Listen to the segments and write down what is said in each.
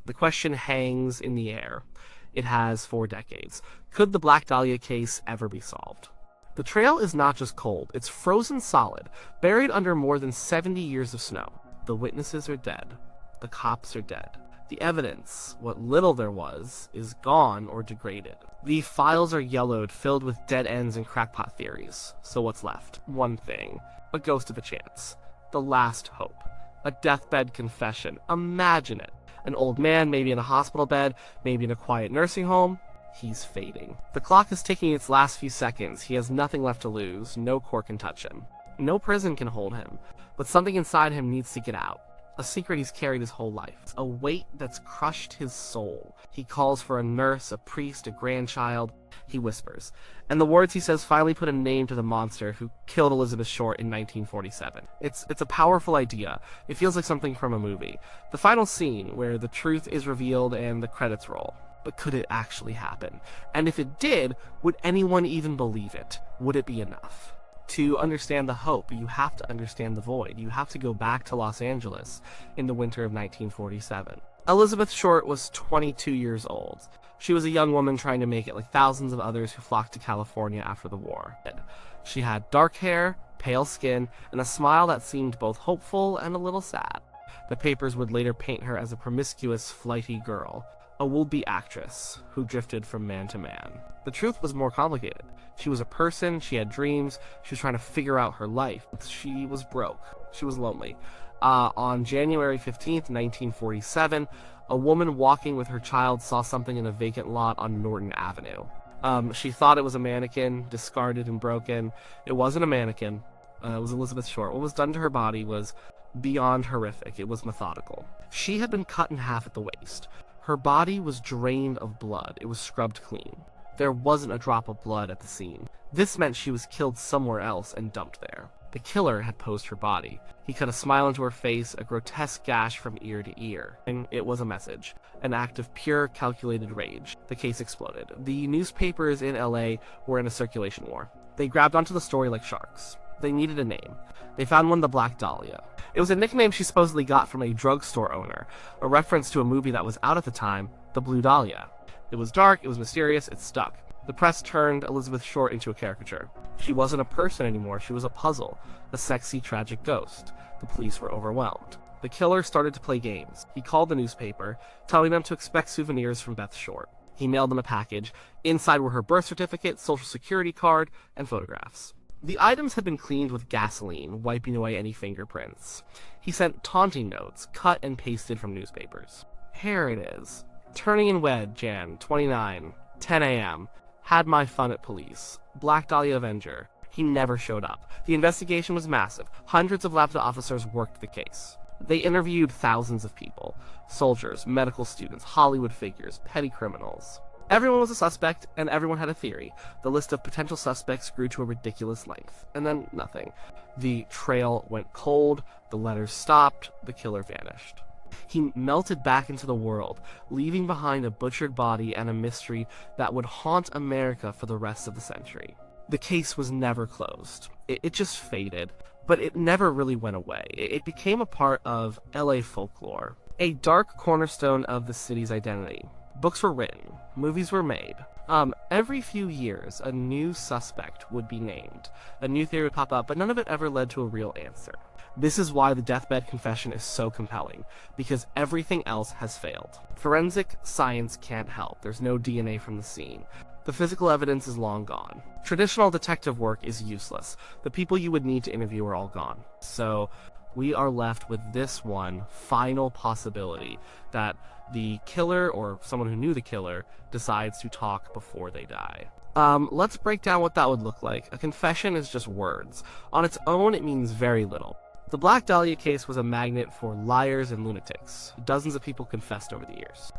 The question hangs in the air. It has for decades. Could the Black Dahlia case ever be solved? The trail is not just cold, it's frozen solid, buried under more than 70 years of snow. The witnesses are dead. The cops are dead. The evidence, what little there was, is gone or degraded. The files are yellowed, filled with dead ends and crackpot theories. So what's left? One thing. A ghost of a chance. The last hope. A deathbed confession. Imagine it. An old man, maybe in a hospital bed, maybe in a quiet nursing home. He's fading. The clock is ticking its last few seconds. He has nothing left to lose. No court can touch him. No prison can hold him. But something inside him needs to get out. A secret he's carried his whole life. A weight that's crushed his soul. He calls for a nurse, a priest, a grandchild. He whispers. And the words he says finally put a name to the monster who killed Elizabeth Short in 1947. It's a powerful idea. It feels like something from a movie. The final scene, where the truth is revealed and the credits roll. But could it actually happen? And if it did, would anyone even believe it? Would it be enough? To understand the hope, you have to understand the void. You have to go back to Los Angeles in the winter of 1947. Elizabeth Short was 22 years old. She was a young woman trying to make it like thousands of others who flocked to California after the war. She had dark hair, pale skin, and a smile that seemed both hopeful and a little sad. The papers would later paint her as a promiscuous, flighty girl, a would-be actress who drifted from man to man. The truth was more complicated. She was a person, she had dreams, she was trying to figure out her life. She was broke. She was lonely. On January 15th, 1947, a woman walking with her child saw something in a vacant lot on Norton Avenue. She thought it was a mannequin, discarded and broken. It wasn't a mannequin. It was Elizabeth Short. What was done to her body was beyond horrific. It was methodical. She had been cut in half at the waist. Her body was drained of blood. It was scrubbed clean. There wasn't a drop of blood at the scene. This meant she was killed somewhere else and dumped there. The killer had posed her body. He cut a smile into her face, a grotesque gash from ear to ear. And it was a message. An act of pure, calculated rage. The case exploded. The newspapers in LA were in a circulation war. They grabbed onto the story like sharks. They needed a name. They found one, the Black Dahlia. It was a nickname she supposedly got from a drugstore owner, a reference to a movie that was out at the time, The Blue Dahlia. It was dark, it was mysterious, it stuck. The press turned Elizabeth Short into a caricature. She wasn't a person anymore, she was a puzzle, a sexy, tragic ghost. The police were overwhelmed. The killer started to play games. He called the newspaper, telling them to expect souvenirs from Beth Short. He mailed them a package. Inside were her birth certificate, social security card, and photographs. The items had been cleaned with gasoline, wiping away any fingerprints. He sent taunting notes, cut and pasted from newspapers. Here it is. Turning in Wed, Jan, 29, 10 a.m. Had my fun at police. Black Dahlia Avenger. He never showed up. The investigation was massive. Hundreds of lab officers worked the case. They interviewed thousands of people. Soldiers, medical students, Hollywood figures, petty criminals. Everyone was a suspect, and everyone had a theory. The list of potential suspects grew to a ridiculous length. And then nothing. The trail went cold, the letters stopped, the killer vanished. He melted back into the world, leaving behind a butchered body and a mystery that would haunt America for the rest of the century. The case was never closed. It just faded, but it never really went away. It became a part of LA folklore, a dark cornerstone of the city's identity. Books were written, movies were made. Every few years, a new suspect would be named. A new theory would pop up, but none of it ever led to a real answer. This is why the deathbed confession is so compelling, because everything else has failed. Forensic science can't help. There's no DNA from the scene. The physical evidence is long gone. Traditional detective work is useless. The people you would need to interview are all gone. So we are left with this one final possibility, that the killer, or someone who knew the killer, decides to talk before they die. Let's break down what that would look like. A confession is just words. On its own, it means very little. The Black Dahlia case was a magnet for liars and lunatics. Dozens of people confessed over the years.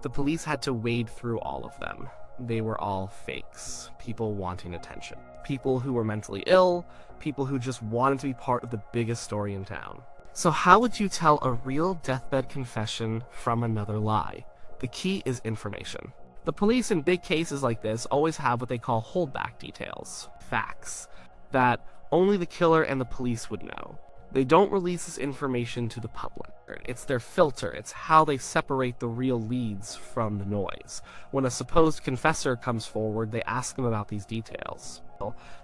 The police had to wade through all of them. They were all fakes. People wanting attention. People who were mentally ill. People who just wanted to be part of the biggest story in town. So how would you tell a real deathbed confession from another lie? The key is information. The police in big cases like this always have what they call holdback details. Facts. That only the killer and the police would know. They don't release this information to the public. It's their filter. It's how they separate the real leads from the noise. When a supposed confessor comes forward, they ask them about these details.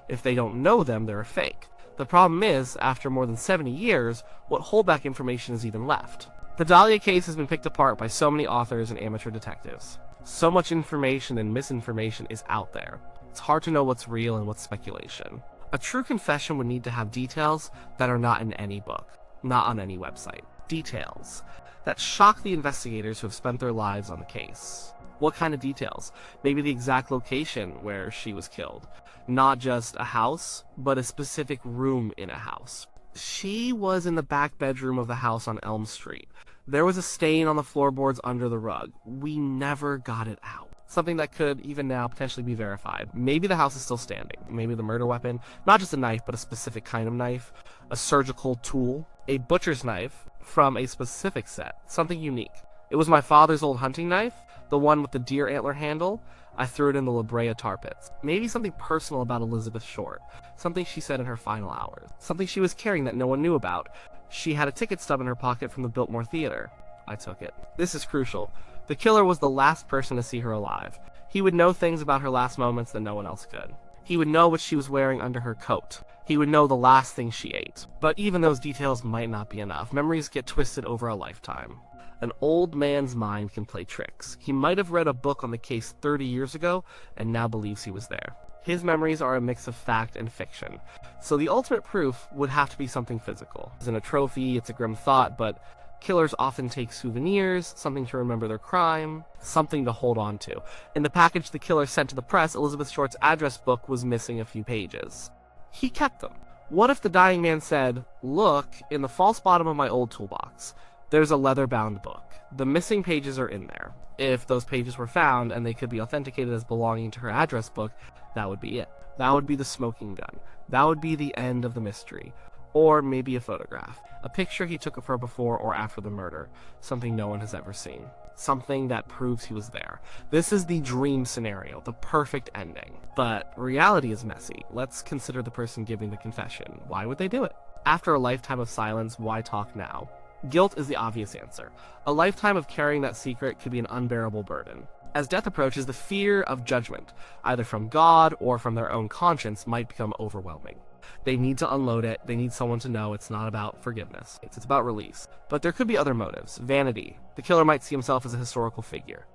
If they don't know them, they're a fake. The problem is, after more than 70 years, what holdback information is even left? The Dahlia case has been picked apart by so many authors and amateur detectives. So much information and misinformation is out there. It's hard to know what's real and what's speculation. A true confession would need to have details that are not in any book, not on any website. Details that shock the investigators who have spent their lives on the case. What kind of details? Maybe the exact location where she was killed. Not just a house, but a specific room in a house. She was in the back bedroom of the house on Elm Street. There was a stain on the floorboards under the rug. We never got it out. Something that could, even now, potentially be verified. Maybe the house is still standing. Maybe the murder weapon, not just a knife, but a specific kind of knife, a surgical tool, a butcher's knife from a specific set, something unique. It was my father's old hunting knife, the one with the deer antler handle. I threw it in the La Brea tar pits. Maybe something personal about Elizabeth Short, something she said in her final hours, something she was carrying that no one knew about. She had a ticket stub in her pocket from the Biltmore Theater. I took it. This is crucial. The killer was the last person to see her alive. He would know things about her last moments that no one else could. He would know what she was wearing under her coat. He would know the last thing she ate. But even those details might not be enough. Memories get twisted over a lifetime. An old man's mind can play tricks. He might have read a book on the case 30 years ago and now believes he was there. His memories are a mix of fact and fiction. So the ultimate proof would have to be something physical. It's in a trophy, it's a grim thought, but killers often take souvenirs, something to remember their crime, something to hold on to. In the package the killer sent to the press, Elizabeth Short's address book was missing a few pages. He kept them. What if the dying man said, "Look, in the false bottom of my old toolbox, there's a leather-bound book. The missing pages are in there." If those pages were found and they could be authenticated as belonging to her address book, that would be it. That would be the smoking gun. That would be the end of the mystery. Or maybe a photograph. A picture he took of her before or after the murder. Something no one has ever seen. Something that proves he was there. This is the dream scenario, the perfect ending. But reality is messy. Let's consider the person giving the confession. Why would they do it? After a lifetime of silence, why talk now? Guilt is the obvious answer. A lifetime of carrying that secret could be an unbearable burden. As death approaches, the fear of judgment, either from God or from their own conscience, might become overwhelming. They need to unload it. They need someone to know it's not about forgiveness. It's about release. But there could be other motives. Vanity. The killer might see himself as a historical figure.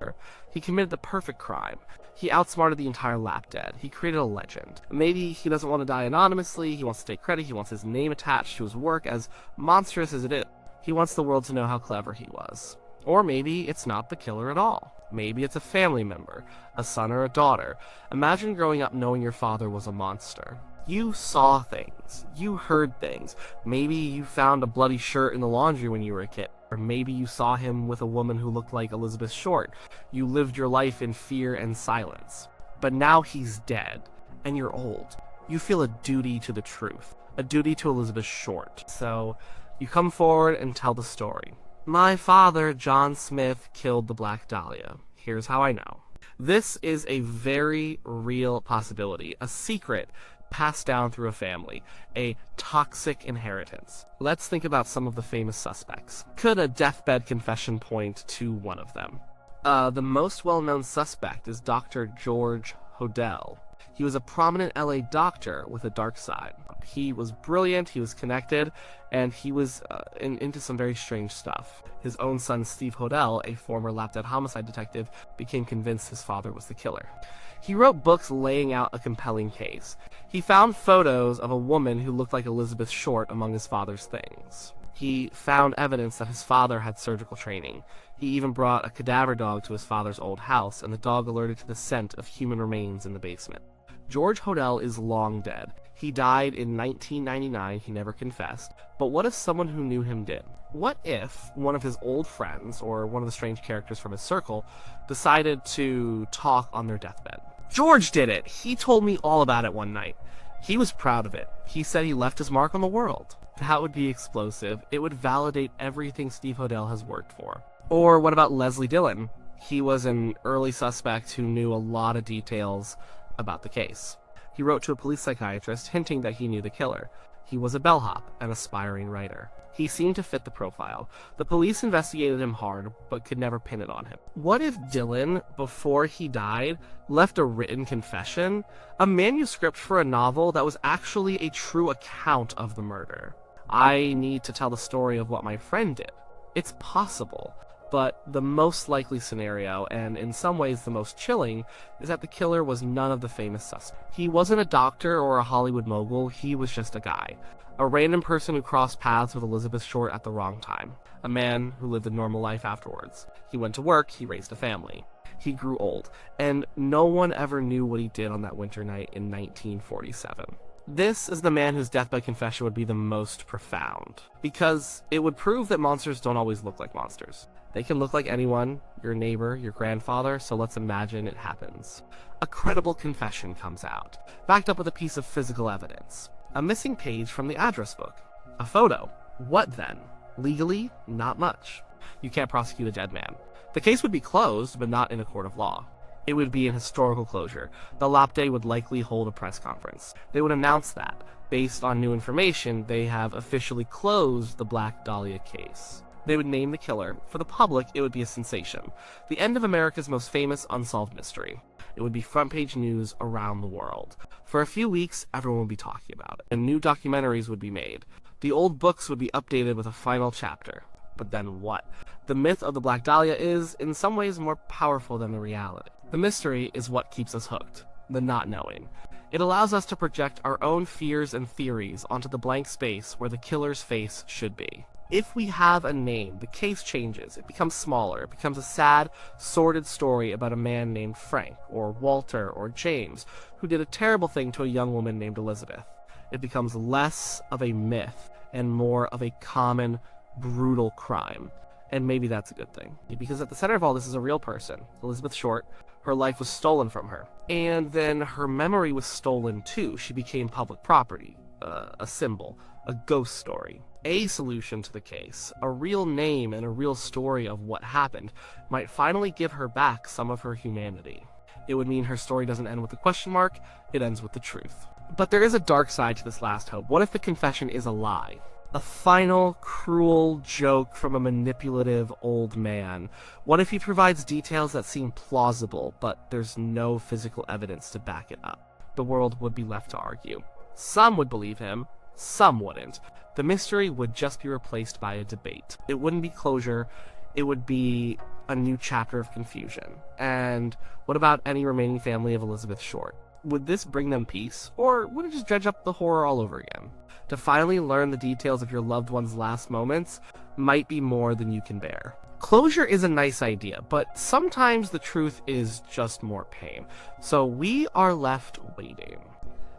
He committed the perfect crime. He outsmarted the entire lap dead. He created a legend. Maybe he doesn't want to die anonymously. He wants to take credit. He wants his name attached to his work, as monstrous as it is. He wants the world to know how clever he was. Or maybe it's not the killer at all. Maybe it's a family member, a son or a daughter. Imagine growing up knowing your father was a monster. You saw things. You heard things. Maybe you found a bloody shirt in the laundry when you were a kid. Or maybe you saw him with a woman who looked like Elizabeth Short. You lived your life in fear and silence. But now he's dead, and you're old. You feel a duty to the truth, a duty to Elizabeth Short. So you come forward and tell the story. My father, John Smith, killed the Black Dahlia. Here's how I know. This is a very real possibility, a secret passed down through a family, a toxic inheritance. Let's think about some of the famous suspects. Could a deathbed confession point to one of them? The most well-known suspect is Dr. George Hodel. He was a prominent LA doctor with a dark side. He was brilliant, he was connected, and he was into some very strange stuff. His own son, Steve Hodel, a former lap-dead homicide detective, became convinced his father was the killer. He wrote books laying out a compelling case. He found photos of a woman who looked like Elizabeth Short among his father's things. He found evidence that his father had surgical training. He even brought a cadaver dog to his father's old house, and the dog alerted to the scent of human remains in the basement. George Hodel is long dead. He died in 1999, he never confessed. But what if someone who knew him did? What if one of his old friends, or one of the strange characters from his circle, decided to talk on their deathbed? George did it! He told me all about it one night. He was proud of it. He said he left his mark on the world. That would be explosive. It would validate everything Steve Hodel has worked for. Or what about Leslie Dillon? He was an early suspect who knew a lot of details about the case. He wrote to a police psychiatrist hinting that he knew the killer. He was a bellhop, an aspiring writer. He seemed to fit the profile. The police investigated him hard, but could never pin it on him. What if Dylan, before he died, left a written confession? A manuscript for a novel that was actually a true account of the murder. I need to tell the story of what my friend did. It's possible, but the most likely scenario, and in some ways the most chilling, is that the killer was none of the famous suspects. He wasn't a doctor or a Hollywood mogul, he was just a guy. A random person who crossed paths with Elizabeth Short at the wrong time. A man who lived a normal life afterwards. He went to work, he raised a family. He grew old, and no one ever knew what he did on that winter night in 1947. This is the man whose deathbed confession would be the most profound, because it would prove that monsters don't always look like monsters. They can look like anyone, your neighbor, your grandfather, so let's imagine it happens. A credible confession comes out, backed up with a piece of physical evidence. A missing page from the address book. A photo. What then? Legally, not much. You can't prosecute a dead man. The case would be closed, but not in a court of law. It would be an historical closure. The Lapde would likely hold a press conference. They would announce that, based on new information, they have officially closed the Black Dahlia case. They would name the killer. For the public, it would be a sensation. The end of America's most famous unsolved mystery. It would be front-page news around the world. For a few weeks, everyone would be talking about it, and new documentaries would be made. The old books would be updated with a final chapter. But then what? The myth of the Black Dahlia is, in some ways, more powerful than the reality. The mystery is what keeps us hooked, the not knowing. It allows us to project our own fears and theories onto the blank space where the killer's face should be. If we have a name, the case changes. It becomes smaller. It becomes a sad, sordid story about a man named Frank, or Walter, or James, who did a terrible thing to a young woman named Elizabeth. It becomes less of a myth and more of a common, brutal crime. And maybe that's a good thing. Because at the center of all this is a real person, Elizabeth Short. Her life was stolen from her. And then her memory was stolen too. She became public property, a symbol, a ghost story. A solution to the case, a real name and a real story of what happened, might finally give her back some of her humanity. It would mean her story doesn't end with a question mark, it ends with the truth. But there is a dark side to this last hope. What if the confession is a lie? A final, cruel joke from a manipulative old man. What if he provides details that seem plausible, but there's no physical evidence to back it up? The world would be left to argue. Some would believe him, some wouldn't. The mystery would just be replaced by a debate. It wouldn't be closure, it would be a new chapter of confusion. And what about any remaining family of Elizabeth Short? Would this bring them peace, or would it just dredge up the horror all over again? To finally learn the details of your loved one's last moments might be more than you can bear. Closure is a nice idea, but sometimes the truth is just more pain. So we are left waiting.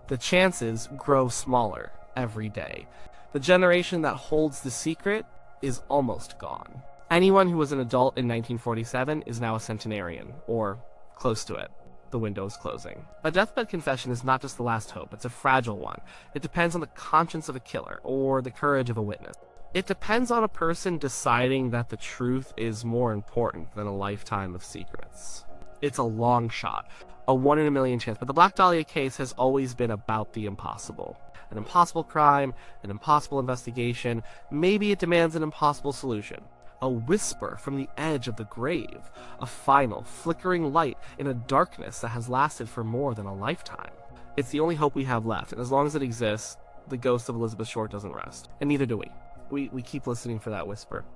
The chances grow smaller every day. The generation that holds the secret is almost gone. Anyone who was an adult in 1947 is now a centenarian, or close to it. The window is closing. A deathbed confession is not just the last hope, it's a fragile one. It depends on the conscience of a killer, or the courage of a witness. It depends on a person deciding that the truth is more important than a lifetime of secrets. It's a long shot, a 1 in a million chance, but the Black Dahlia case has always been about the impossible. An impossible crime, an impossible investigation, maybe it demands an impossible solution. A whisper from the edge of the grave, a final, flickering light in a darkness that has lasted for more than a lifetime. It's the only hope we have left, and as long as it exists, the ghost of Elizabeth Short doesn't rest. And neither do we. We keep listening for that whisper.